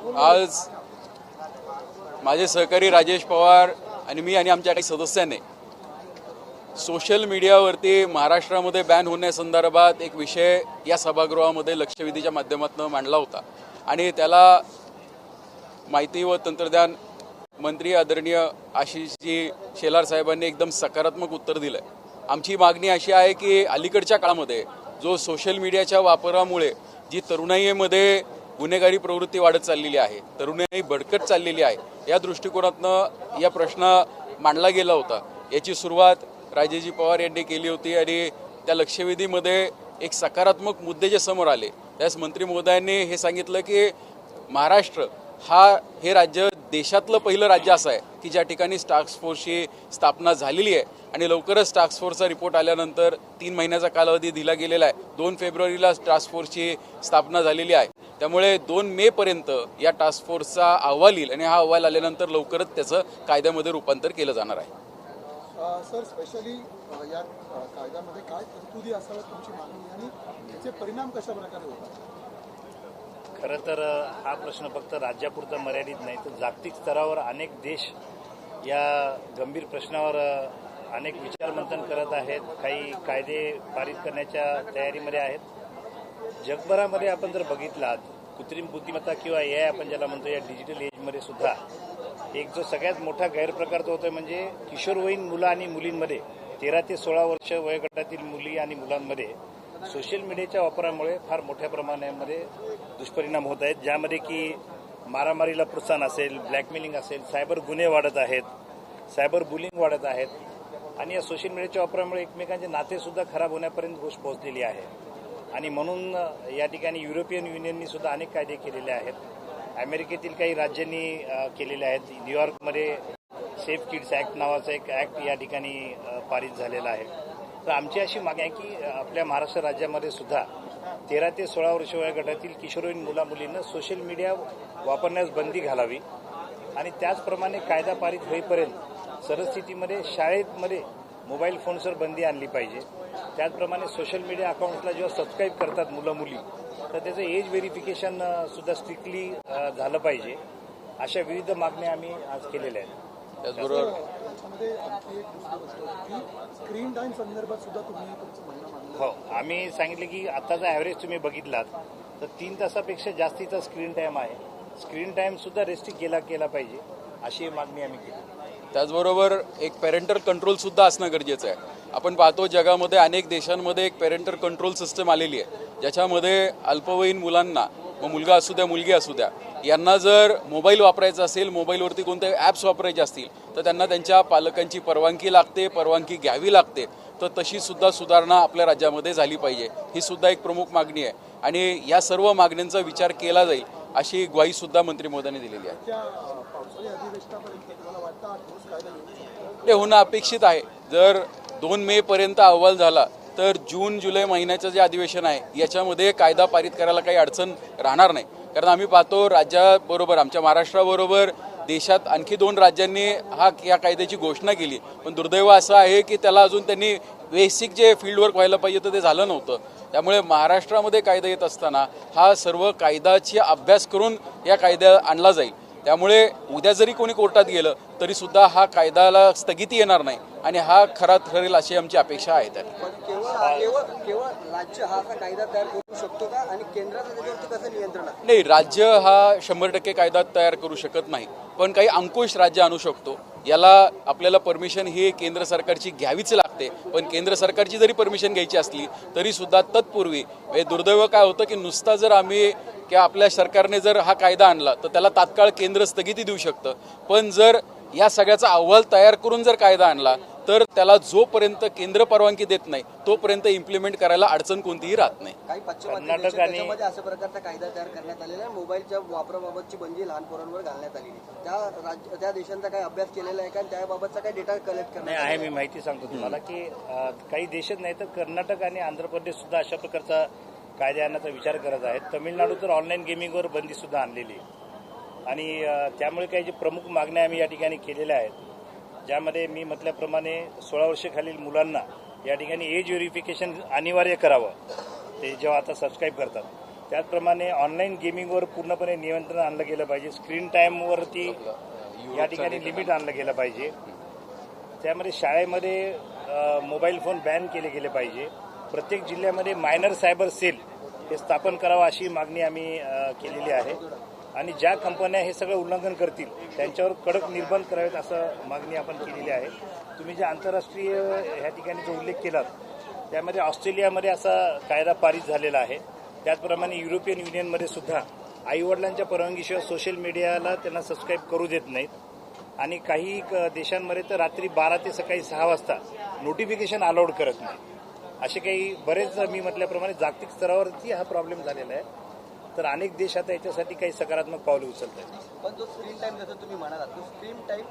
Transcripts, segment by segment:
आज माझे सहकारी राजेश पवार आणि मी आणि आमच्या काही सदस्यांनी सोशल मीडियावरती महाराष्ट्रामध्ये बॅन होण्यासंदर्भात एक विषय या सभागृहामध्ये लक्षवेधीच्या माध्यमातून मांडला होता आणि त्याला माहिती व तंत्रज्ञान मंत्री आदरणीय आशिषजी शेलार साहेबांनी एकदम सकारात्मक उत्तर दिलं आहे। आमची मागणी अशी आहे की अलीकडच्या काळामध्ये जो सोशल मीडियाच्या वापरामुळे जी तरुणाईमध्ये गुन्हेगारी प्रवृत्ती वाढत चाललेली आहे, तरुणाई भडकत चाललेली आहे, या दृष्टिकोनातनं या प्रश्न मांडला गेला होता। याची सुरुवात राजेशजी पवार यांनी केली होती आणि त्या लक्षवेधीमध्ये एक सकारात्मक मुद्दे जे समोर आले त्यास मंत्री महोदयांनी हे सांगितलं की महाराष्ट्र हे राज्य देशातलं पहिलं राज्य असं आहे की ज्या ठिकाणी टास्क फोर्सची स्थापना झालेली आहे आणि लवकरच टास्क फोर्सचा रिपोर्ट आल्यानंतर 3 महिन्याचा कालावधी दिला गेलेला आहे। 2 फेब्रुवारीला टास्क फोर्सची स्थापना झालेली आहे, त्यामुळे 2 मे पर्यंत या टास्क फोर्सचा अहवाल येईल आणि हा अहवाल आल्यानंतर लवकरच त्याचं कायद्यामध्ये रूपांतर केलं जाणार आहे। सर, स्पेशली या कायद्यामध्ये काय तरतुदी असाव्यात तुमची मागणी आणि त्याचे परिणाम कशा प्रकारे होतात? खरं तर हा प्रश्न फक्त राज्यापुरता मर्यादित नाही तर जागतिक स्तरावर अनेक देश या गंभीर प्रश्नावर अनेक विचारमंथन करत आहेत, काही कायदे पारित करण्याच्या तयारीमध्ये आहेत। जगभरामध्ये आपण जर बघितलात कृत्रिम बुद्धिमत्ता किंवा AI आपण ज्याला म्हणतो या डिजिटल एजमध्ये सुद्धा एक जो सगळ्यात मोठा गैरप्रकार तो होतोय म्हणजे किशोरवयीन मुलं आणि मुलींमध्ये 13 ते 16 वर्ष वयोगटातील मुली आणि मुलांमध्ये सोशल मीडियाच्या वापरामुळे फार मोठ्या प्रमाणामध्ये दुष्परिणाम होत आहेत, ज्यामध्ये की मारामारीला प्रोत्साहन असेल, ब्लॅकमेलिंग असेल, सायबर गुन्हे वाढत आहेत, सायबर बुलिंग वाढत आहेत आणि या सोशल मीडियाच्या वापरामुळे एकमेकांचे नातेसुद्धा खराब होण्यापर्यंत गोष्ट पोहोचलेली आहे। आणि म्हणून या ठिकाणी युरोपियन युनियननी सुद्धा अनेक कायदे केलेले आहेत, अमेरिकेतील काही राज्यांनी केलेले आहेत। न्यूयॉर्कमध्ये सेफ किड्स ॲक्ट नावाचा एक ॲक्ट या ठिकाणी पारित झालेला आहे। तर आमची अशी मागणी आहे की आपल्या महाराष्ट्र राज्यामध्ये सुद्धा 13 ते 16 वर्ष वयोगटातील किशोरवयीन मुलामुलींना सोशल मीडिया वापरण्यास बंदी घालावी आणि त्याचप्रमाणे कायदा पारित होईपर्यंत सद्यस्थितीमध्ये शाळेमध्ये मोबाईल फोन्सवर बंदी आणली पाहिजे। त्याचप्रमाणे सोशल मीडिया अकाउंट्सला जेव्हा सबस्क्राईब करतात मुलं मुली तर त्याचं एज व्हेरिफिकेशन सुद्धा स्ट्रिक्टली झालं पाहिजे। अशा विविध मागण्या आम्ही आज केलेल्या आहेत। त्याचबरोबर स्क्रीन टाइम संदर्भात सुद्धा तुम्ही तुमचं म्हणणं मांडलं? हो, आम्ही सांगितलं की आताचा ॲव्हरेज तुम्ही बघितलात तर 3 तासापेक्षा जास्तीचा स्क्रीन टाईम आहे, स्क्रीन टाईम सुद्धा रेस्ट्रिक्ट केला पाहिजे अशी मागणी आम्ही केली। त्याचबरोबर एक पॅरेंटल कंट्रोल सुद्धा असणं गरजेचं आहे। आपण पाहतो जगामध्ये अनेक देशांमध्ये एक पॅरेंटल कंट्रोल सिस्टम आलेली आहे, ज्याच्यामध्ये अल्पवयीन मुलांना, मग मुलगा असू द्या मुलगी असू द्या, यांना जर मोबाईल वापरायचा असेल, मोबाईलवरती कोणते ॲप्स वापरायचे असतील तर त्यांना त्यांच्या पालकांची परवानगी लागते, परवानगी घ्यावी लागते। तर तशी सुद्धा सुधारणा आपल्या राज्यामध्ये झाली पाहिजे, ही सुद्धा एक प्रमुख मागणी आहे आणि या सर्व मागण्यांचा विचार केला जाईल अशी ग्वाही सुद्धा मंत्री महोदयांनी दिलेली आहे। ते होणं अपेक्षित आहे। जर 2 मे पर्यंत अहवाल झाला तर जून जुलै महिन्याचं जे अधिवेशन आहे याच्यामध्ये कायदा पारित करायला काही अडचण राहणार नाही, कारण आम्ही पाहतो राज्याबरोबर आमच्या महाराष्ट्राबरोबर देशात आणखी 2 राज्यांनी या कायद्याची घोषणा केली, पण दुर्दैव असं आहे की त्याला अजून त्यांनी बेसिक जे फील्डवर्क व्हायला पाहिजे तर ते झालं नव्हतं। त्यामुळे महाराष्ट्रामध्ये कायदा येत असताना हा सर्व कायद्याची अभ्यास करून या कायदा आणला जाईल। त्यामुळे उद्या जरी कोणी कोर्टात गेलं तरी सुद्धा हा कायद्याला स्थगिती येणार नाही आणि हा खरा ठरेल अशी आमची अपेक्षा आहे। केवळ राज्य हा कायदा तयार करू शकतो का आणि केंद्राचं त्याच्यावरती कसं नियंत्रण आहे? नाही, राज्य हा 100% कायदा तयार करू शकत नाही, पण काही अंकुश राज्य आणू शकतो। याला आपल्याला परमिशन ही केंद्र सरकारची घ्यावीच लागते, पण केंद्र सरकारची जरी परमिशन घ्यायची असली तरी सुद्धा तत्पूर्वी दुर्दैव काय होतं की नुसता जर आम्ही किंवा आपल्या सरकारने जर हा कायदा आणला तर त्याला तात्काळ केंद्र स्थगिती देऊ शकतं, पण जर या सगळ्याचा अहवाल तयार करून जर कायदा आणला तर त्याला जोपर्यंत केंद्र परवानगी देत नाही तोपर्यंत इम्प्लिमेंट करायला अडचण कोणतीही राहत नाही। काही पाश्चिमात्य देशांमध्ये अशा प्रकारचा कायदा तयार करण्यात आलेला आहे, मोबाईलच्या वापराबाबतची बंदी लहान पोरांवर घालण्यात आलेली। त्या देशांचा काही अभ्यास केलेला आहे का, त्याबाबतचा काही डेटा कलेक्ट करण्यात आहे? मी माहिती सांगतो तुम्हाला की काही देशच नाही तर कर्नाटक आणि आंध्र प्रदेश सुद्धा अशा प्रकारचा कायदे आणण्याचा विचार करत आहेत। तमिळनाडू तर ऑनलाईन गेमिंगवर बंदी सुद्धा आणलेली आहे आणि त्यामुळे काही जे प्रमुख मागण्या आम्ही या ठिकाणी केलेल्या आहेत, ज्यामध्ये मी म्हटल्याप्रमाणे 16 वर्षाखालील मुलांना या ठिकाणी एज व्हेरिफिकेशन अनिवार्य करावं ते जेव्हा आता सबस्क्राईब करतात, त्याचप्रमाणे ऑनलाईन गेमिंगवर पूर्णपणे नियंत्रण आणलं गेलं पाहिजे. स्क्रीन टाईमवरती या ठिकाणी लिमिट आणलं गेलं पाहिजे. त्यामध्ये शाळेमध्ये मोबाईल फोन बॅन केले गेले पाहिजे. प्रत्येक जिल्ह्यामध्ये मायनर सायबर सेल हे स्थापन करावं अशी मागणी आम्ही केलेली आहे. आणि ज्या कंपन्या हे सगळं उल्लंघन करतील त्यांच्यावर कडक निर्बंध करावेत असं मागणी आपण केलेली आहे. तुम्ही जे आंतरराष्ट्रीय ह्या ठिकाणी जो उल्लेख केलात त्यामध्ये ऑस्ट्रेलियामध्ये असा कायदा पारित झालेला आहे. त्याचप्रमाणे युरोपियन युनियनमध्ये सुद्धा आईवडिलांच्या परवानगीशिवाय सोशल मीडियाला त्यांना सबस्क्राईब करू देत नाहीत. आणि काही देशांमध्ये तर रात्री 12 ते सकाळी 6 वाजता नोटिफिकेशन अलाउड करत नाही. असे काही बरेच मी म्हटल्याप्रमाणे जागतिक स्तरावरती हा प्रॉब्लेम झालेला आहे. तर अनेक देश आता याच्यासाठी काही सकारात्मक पावले उचलत आहेत. पण जो स्क्रीन टाइम जसं तुम्ही म्हणालात तो स्क्रीन टाइम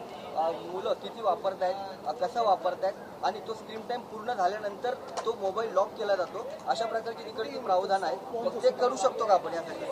मुलं किती वापरतायत, कसं वापरतायत आणि तो स्क्रीन टाइम पूर्ण झाल्यानंतर तो मोबाईल लॉक केला जातो अशा प्रकारची तिकडची प्रावधान आहे. मग ते करू शकतो का आपण यासाठी?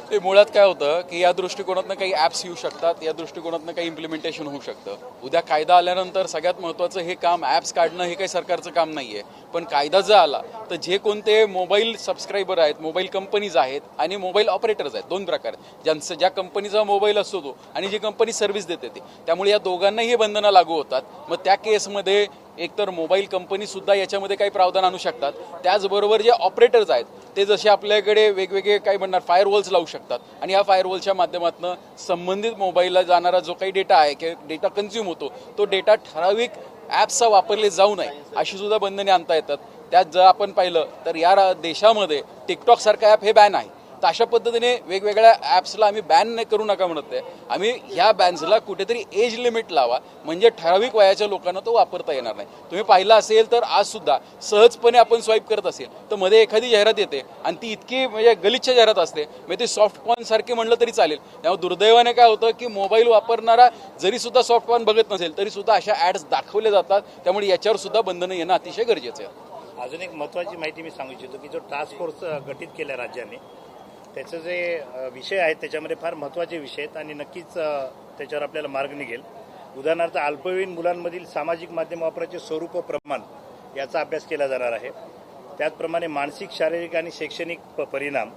ते मुळात काय होतं की या दृष्टिकोनातनं काही ॲप्स येऊ शकतात, या दृष्टिकोनातनं काही इम्प्लिमेंटेशन होऊ शकतं. उद्या कायदा आल्यानंतर सगळ्यात महत्त्वाचं हे काम ॲप्स काढणं हे काही सरकारचं काम नाही आहे. पण कायदा जर आला तर जे कोणते मोबाईल सबस्क्रायबर आहेत, मोबाईल कंपनीज आहेत आणि मोबाईल ऑपरेटर्स आहेत, 2 प्रकार ज्यांचं ज्या कंपनीचा मोबाईल असतो तो आणि जी कंपनी सर्व्हिस देते ते, त्यामुळे या दोघांनाही हे बंधनं लागू होतात. मग त्या केसमध्ये एकतर मोबाईल कंपनीसुद्धा याच्यामध्ये काही प्रावधान आणू शकतात. त्याचबरोबर जे ऑपरेटर्स आहेत ते जसे आपल्याकडे वेगवेगळे काय म्हणणार फायरवॉल्स लावू शकतात आणि या फायरवॉलच्या माध्यमातून संबंधित मोबाईलला जाणारा जो काही डेटा आहे किंवा डेटा कन्झ्युम होतो तो डेटा ठराविक ॲप्सचा वापरले जाऊ नये अशी सुद्धा बंधने आणता येतात. त्यात जर आपण पाहिलं तर या देशामध्ये टिकटॉकसारखा ॲप हे बॅन आहे. तर अशा पद्धतीने वेगवेगळ्या ॲप्सला आम्ही बॅन नाही करू नका म्हणत आहे. आम्ही ह्या बॅन्सला कुठेतरी एज लिमिट लावा म्हणजे ठराविक वयाच्या लोकांना तो वापरता येणार नाही. तुम्ही पाहिलं असेल तर आज सुद्धा सहजपणे आपण स्वाईप करत असेल तर मध्ये एखादी जाहिरात येते आणि ती इतकी म्हणजे गलिच्छ जाहिरात असते म्हणजे ती सॉफ्ट पॉर्न सारखी म्हणलं तरी चालेल. त्यामुळे दुर्दैवाने काय होतं की मोबाईल वापरणारा जरी सुद्धा सॉफ्ट पॉर्न बघत नसेल तरी सुद्धा अशा ॲड्स दाखवल्या जातात. त्यामुळे याच्यावर सुद्धा बंधनं येणं अतिशय गरजेचं आहे. अजून एक महत्त्वाची माहिती मी सांगू इच्छितो की जो टास्क फोर्स गठीत केला राज्याने त्याचे जे विषय आहेत त्याच्यामध्ये फार महत्त्वाचे विषय आहेत आणि नक्कीच त्याच्यावर आपल्याला मार्ग निघेल. उदाहरणार्थ अल्पवयीन मुलांमधील सामाजिक माध्यम वापराचे स्वरूप व प्रमाण याचा अभ्यास केला जाणार आहे. त्याचप्रमाणे मानसिक, शारीरिक आणि शैक्षणिक परिणाम,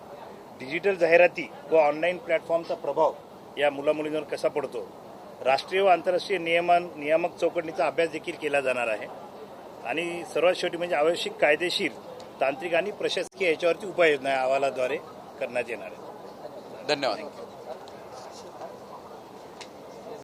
डिजिटल जाहिराती व ऑनलाईन प्लॅटफॉर्मचा प्रभाव या मुलामुलींवर कसा पडतो, राष्ट्रीय व आंतरराष्ट्रीय नियामक चौकटीचा अभ्यास देखील केला जाणार आहे. आणि सर्वात शेवटी म्हणजे आवश्यक कायदेशीर, तांत्रिक आणि प्रशासकीय याच्यावरती उपाययोजना अहवालाद्वारे करण्यात येणार आहे. धन्यवाद.